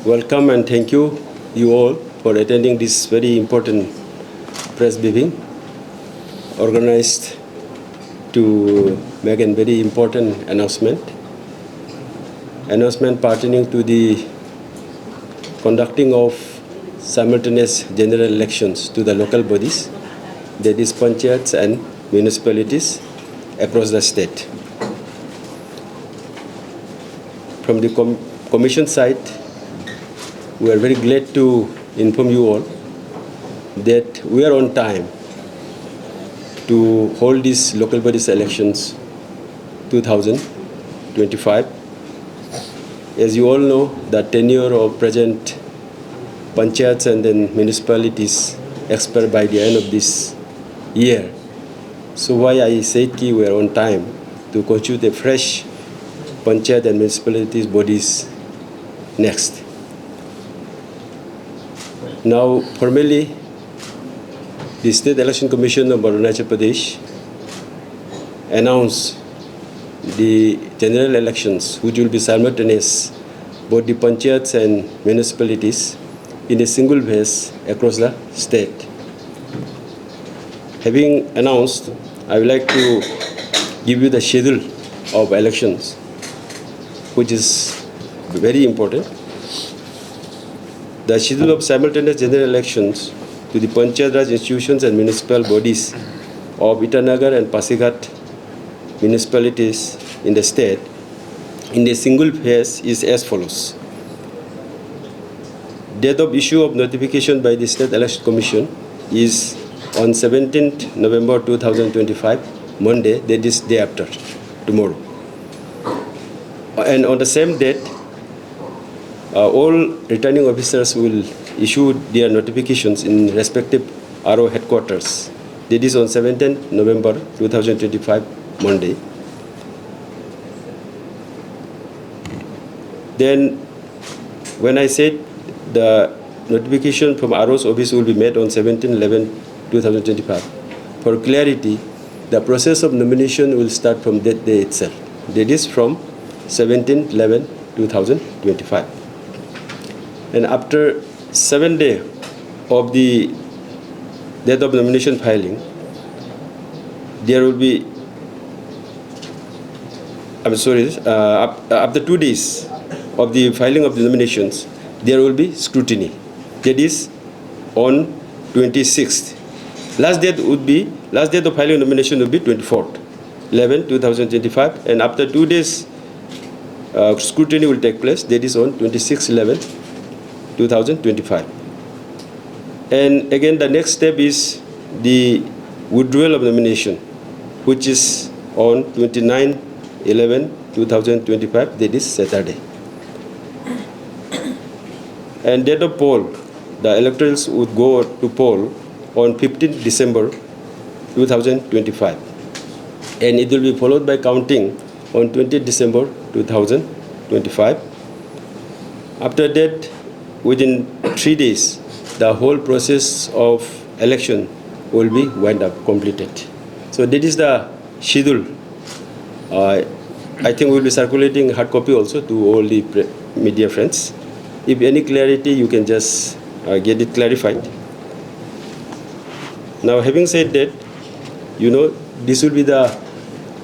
welcome and thank you all for attending this very important press briefing organized to make a very important announcement pertaining to the conducting of simultaneous general elections to the local bodies, that is panchayats and municipalities across the state. From the Commission side, we are very glad to inform you all that we are on time to hold these local bodies elections 2025. As you all know, the tenure of present panchayats and then municipalities expire by the end of this year. So why I said we are on time to constitute a fresh panchayat and municipalities bodies next. Now, formally, the State Election Commission of Arunachal Pradesh announced the general elections, which will be simultaneous, both the panchayats and municipalities, in a single phase across the state. Having announced, I would like to give you the schedule of elections, which is very important. The schedule of simultaneous general elections to the Panchayati Raj institutions and municipal bodies of Itanagar and Pasighat municipalities in the state in a single phase is as follows. Date of issue of notification by the State Election Commission is on 17th November 2025, Monday, that is day after, tomorrow. And on the same date, all returning officers will issue their notifications in respective RO headquarters. That is on 17th November 2025, Monday. Then, when I said the notification from RO's office will be made on 17/11/2025, for clarity, the process of nomination will start from that day itself. That is from 17/11/2025. And after 7 days of the date of nomination filing, there will be, after 2 days of the filing of the nominations, there will be scrutiny. That is on 26th. Last date of filing nomination will be 24/11/2025, and after 2 days, scrutiny will take place. That is on 26/11/2025. And again, the next step is the withdrawal of nomination, which is on 29/11/2025, that is Saturday. And date of poll, the electors would go to poll on 15th December 2025. And it will be followed by counting on 20th December 2025. After that, within 3 days, the whole process of election will be wound up, completed. So that is the schedule. I think we'll be circulating hard copy also to all the media friends. If any clarity, you can just get it clarified. Now, having said that, you know, this will be the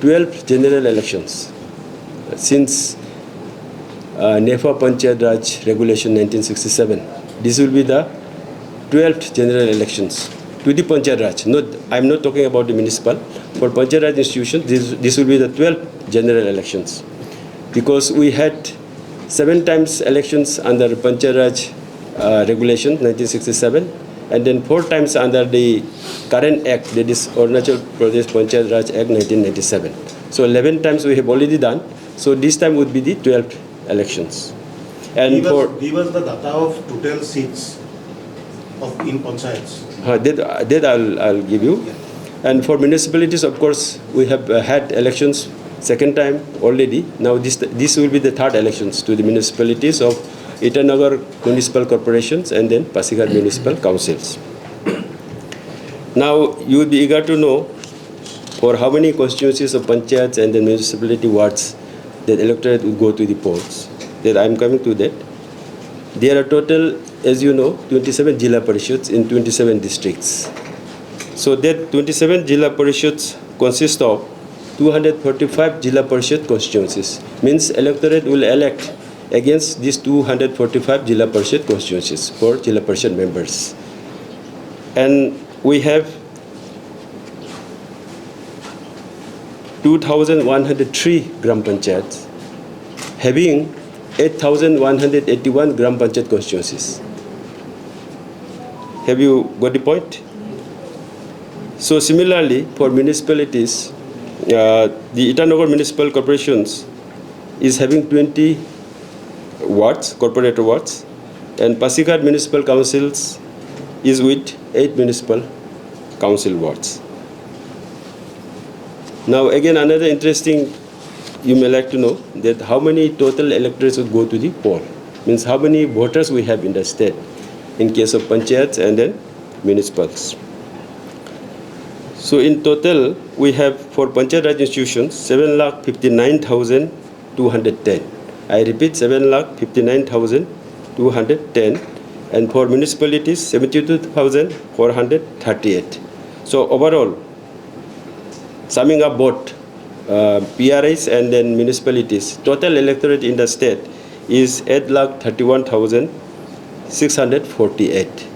12th general elections since NEFA Panchayat Raj Regulation 1967. This will be the 12th general elections to the Panchayat Raj. I'm not talking about the municipal. For Panchayat Raj institutions, this will be the 12th general elections, because we had 7 times elections under Panchayat Raj Regulation 1967, and then 4 times under the current act, that is Arunachal Pradesh Panchayat Raj Act 1997. So 11 times we have already done. So this time would be the 12th elections. And give us the data of total seats in panchayats. That I'll give you. Yeah. And for municipalities, of course, we have had elections second time already. Now this will be the third elections to the municipalities of Itanagar Municipal Corporations and then Pasighat Municipal Councils. Now you will be eager to know for how many constituencies of panchayats and the municipality wards that electorate will go to the polls. That I am coming to that. There are total, as you know, 27 Zilla Parishads in 27 districts. So that 27 Zilla Parishads consist of 245 Zilla Parishad constituencies. Means electorate will elect against these 245 Zilla Parishad constituencies for Zilla Parishad members. And we have 2,103 Gram Panchayats having 8,181 Gram Panchayat constituencies. Have you got the point? So similarly, for municipalities, the Itanagar Municipal Corporation is having 20 wards, corporator wards, and Pasighat Municipal Councils is with 8 municipal council wards. Now again, another interesting, you may like to know that how many total electors would go to the poll. Means how many voters we have in the state in case of panchayats and then municipals. So in total, we have for Panchayat Raj institutions 7,59,210. I repeat, 7,59,210, and for municipalities 72,438. So overall, summing up both PRIs and then municipalities, total electorate in the state is 8,31,648.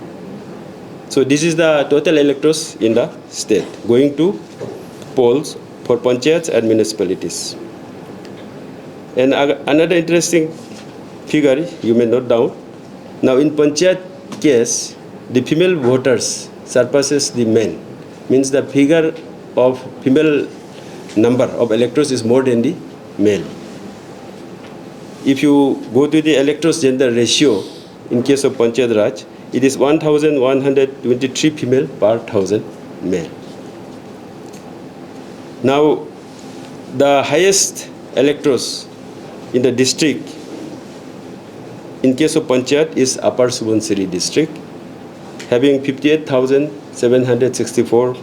So this is the total electors in the state going to polls for panchayats and municipalities. And another interesting figure you may note down. Now in panchayat case, the female voters surpasses the men. Means the figure of female number of electors is more than the male. If you go to the electors gender ratio in case of Panchayat Raj, it is 1,123 female per 1,000 male. Now, the highest electors in the district in case of Panchayat is Upper Subansiri district, having 58,764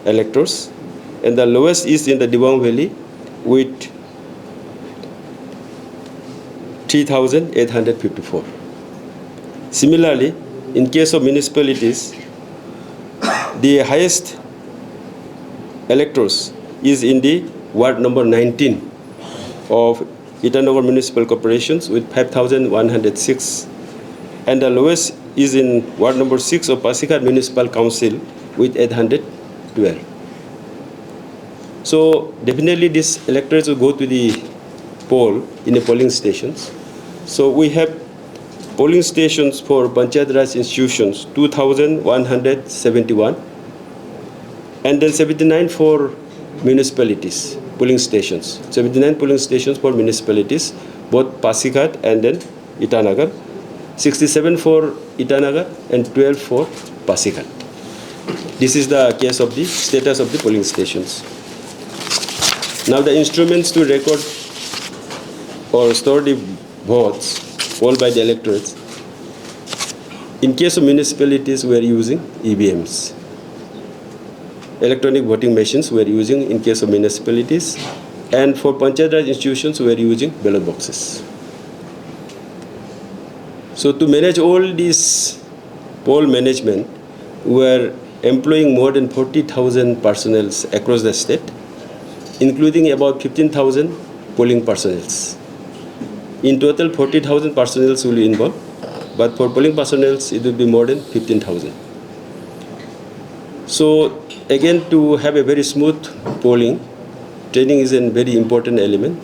electors, and the lowest is in the Dibang Valley with 3,854. Similarly, in case of municipalities, the highest electors is in the ward number 19 of Itanagar Municipal Corporation with 5,106, and the lowest is in ward number 6 of Pasighat Municipal Council with 812. So definitely these electors will go to the poll in the polling stations. So we have polling stations for Panchayat Raj institutions 2,171, and then 79 for municipalities polling stations. 79 polling stations for municipalities, both Pasighat and then Itanagar. 67 for Itanagar and 12 for Pasighat. This is the case of the status of the polling stations. Now the instruments to record or store the votes polled by the electorates. In case of municipalities, we are using EVMs. Electronic voting machines we are using in case of municipalities, and for Panchayat Raj institutions we are using ballot boxes. So to manage all this poll management, we are employing more than 40,000 personnel across the state, including about 15,000 polling personnel. In total, 40,000 personnel will be involved, but for polling personnel, it will be more than 15,000. So again, to have a very smooth polling, training is a very important element.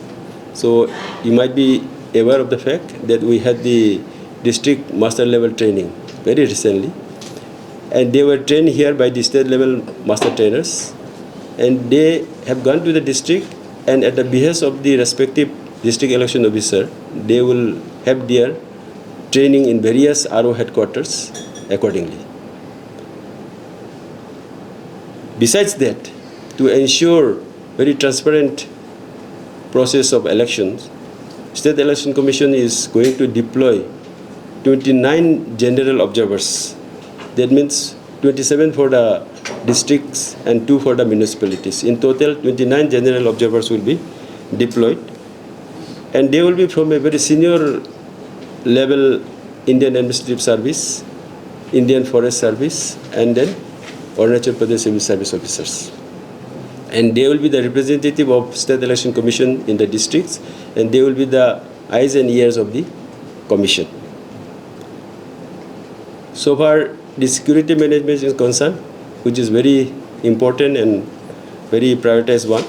So you might be aware of the fact that we had the district master level training very recently, and they were trained here by the state level master trainers, and they have gone to the district, and at the behest of the respective district election officer, they will have their training in various RO headquarters accordingly. Besides that, to ensure very transparent process of elections, State Election Commission is going to deploy 29 general observers. That means 27 for the districts and 2 for the municipalities. In total, 29 general observers will be deployed, and they will be from a very senior level Indian Administrative Service, Indian Forest Service, and then Arunachal Pradesh Civil Service officers. And they will be the representative of State Election Commission in the districts, and they will be the eyes and ears of the commission. So far, the security management is concerned, which is very important and very prioritized one.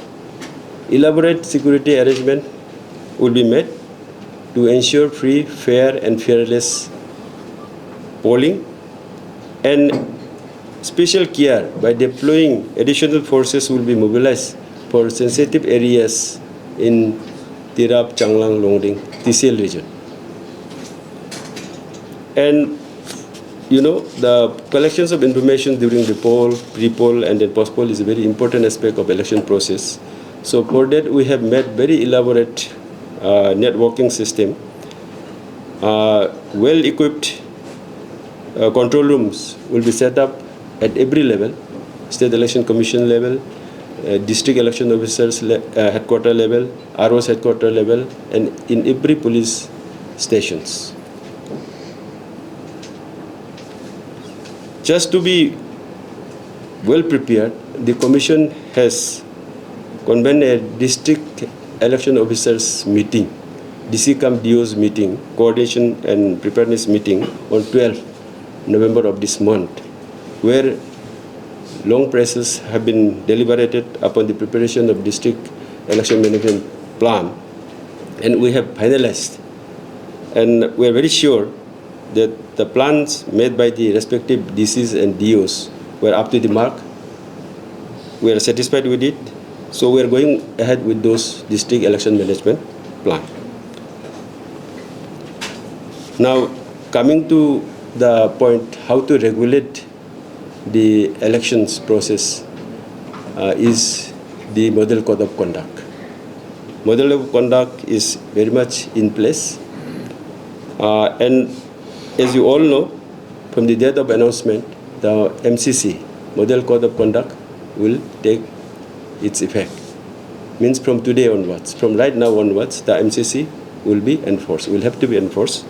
Elaborate security arrangement will be made to ensure free, fair, and fearless polling, and special care by deploying additional forces will be mobilized for sensitive areas in Tirap, Changlang, Longding, TCL region. And you know, the collections of information during the poll, pre-poll, and then post-poll is a very important aspect of election process. So for that, we have made very elaborate networking system, well-equipped control rooms will be set up at every level, State Election Commission level, district election officers headquarter level, RO's headquarter level, and in every police stations. Just to be well prepared, the Commission has convened a district election officers meeting, DC-DO's meeting, coordination and preparedness meeting on 12th November of this month, where long presses have been deliberated upon the preparation of district election management plan, and we have finalized. And we are very sure that the plans made by the respective DCs and DOs were up to the mark. We are satisfied with it. So we are going ahead with those district election management plan. Now, coming to the point how to regulate the elections process is the model code of conduct. Model of conduct is very much in place, and as you all know, from the date of announcement, the MCC, Model Code of Conduct, will take its effect. Means from today onwards, from right now onwards, the MCC will be enforced, will have to be enforced.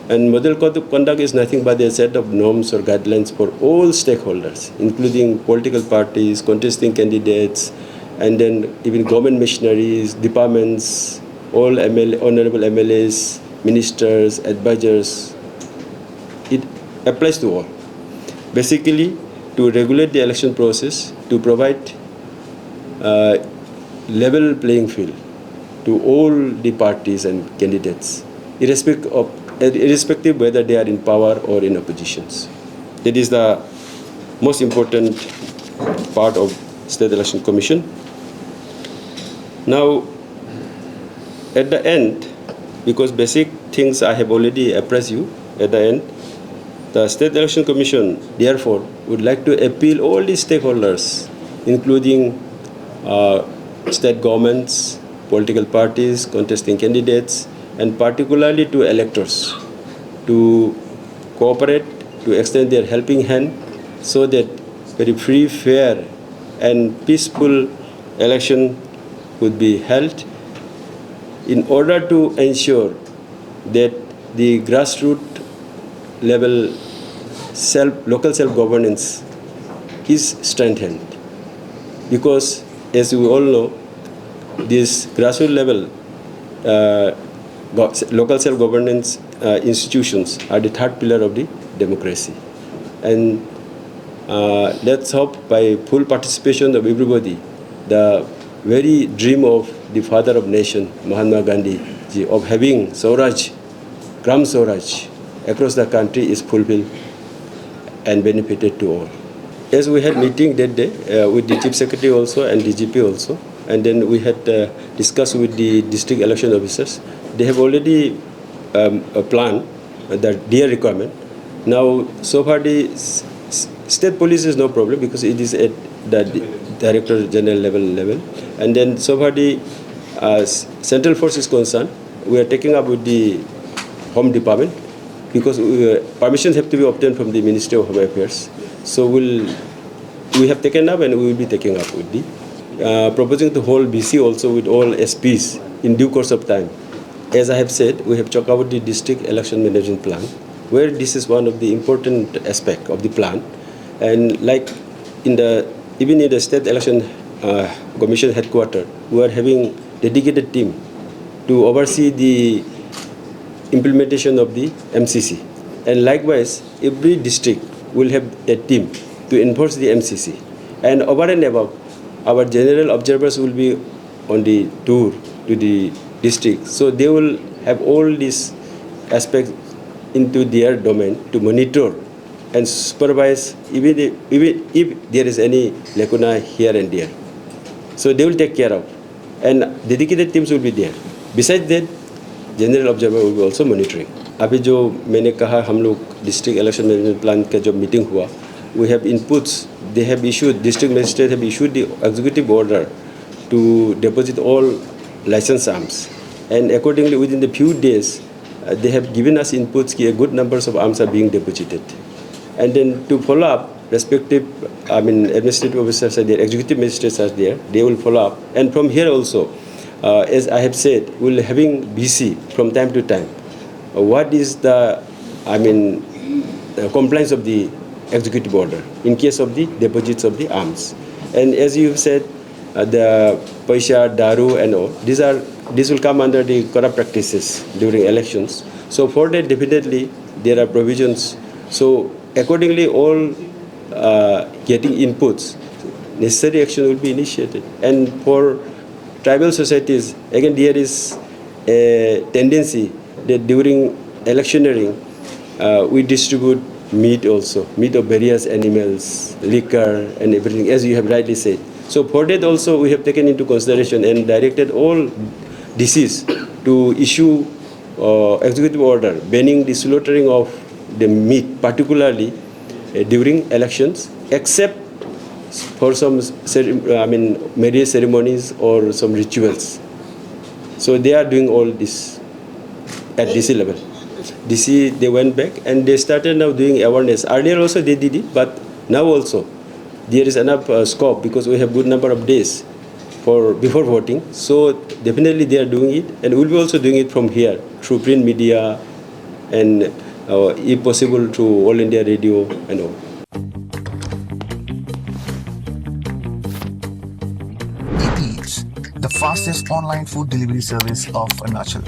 And Model Code of Conduct is nothing but a set of norms or guidelines for all stakeholders, including political parties, contesting candidates, and then even government machineries, departments, all honorable MLAs, ministers, advisors. It applies to all. Basically, to regulate the election process, to provide level playing field to all the parties and candidates, irrespective whether they are in power or in oppositions. That is the most important part of State Election Commission. Now, at the end, because basic things I have already apprised you at the end, the State Election Commission, therefore, would like to appeal all the stakeholders, including state governments, political parties, contesting candidates, and particularly to electors, to cooperate, to extend their helping hand, so that very free, fair, and peaceful election could be held, in order to ensure that the grassroots level local self-governance is strengthened. Because, as we all know, this grassroots level local self-governance institutions are the third pillar of the democracy. And let's hope by full participation of everybody, the very dream of the father of nation, Mahatma Gandhi ji, of having Swaraj, Gram Swaraj across the country is fulfilled and benefited to all. As we had meeting that day with the Chief Secretary also and DGP also, and then we had discussed with the district election officers. They have already a plan, their requirement. Now, so far the state police is no problem because it is at the Director General level. And then so far the central force is concerned, we are taking up with the Home Department because permissions have to be obtained from the Ministry of Home Affairs. So we have taken up and we will be taking up with the proposing to hold BC also with all SPs in due course of time. as I have said, we have talked about the district election management plan, where this is one of the important aspect of the plan. And like even in the state election commission headquarters, we are having dedicated team to oversee the implementation of the MCC. And likewise, every district will have a team to enforce the MCC. And over and above, our general observers will be on the tour to the district. So they will have all these aspects into their domain to monitor and supervise even if there is any lacuna here and there. So they will take care of. And dedicated teams will be there. Besides that, general observer will be also monitoring. अभी जो मैंने कहा हम लोग district election management plan का जब meeting हुआ, we have inputs. They have issued, district magistrate have issued the executive order to deposit all licensed arms. And accordingly, within the few days, they have given us inputs that a good numbers of arms are being deposited. And then to follow up, respective, administrative officers are there, executive magistrates are there, they will follow up. And from here also, as I have said, we'll having BC from time to time. What is the, compliance of the executive order in case of the deposits of the arms. And as you have said, the paisa, daru and all, this will come under the corrupt practices during elections. So for that, definitely there are provisions. So accordingly, all getting inputs, necessary action will be initiated. And for tribal societies, again, there is a tendency that during electioneering, we distribute meat also, meat of various animals, liquor and everything, as you have rightly said. So for that also we have taken into consideration and directed all DCs to issue executive order banning the slaughtering of the meat, particularly during elections, except for some marriage ceremonies or some rituals. So they are doing all this at DC level. DC, they went back and they started now doing awareness. Earlier also they did it, but now also there is enough scope because we have good number of days before voting. So definitely they are doing it, and we'll be also doing it from here through print media and if possible through All India Radio and all. Eats, the fastest online food delivery service of Arunachal.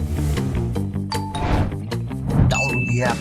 Download the app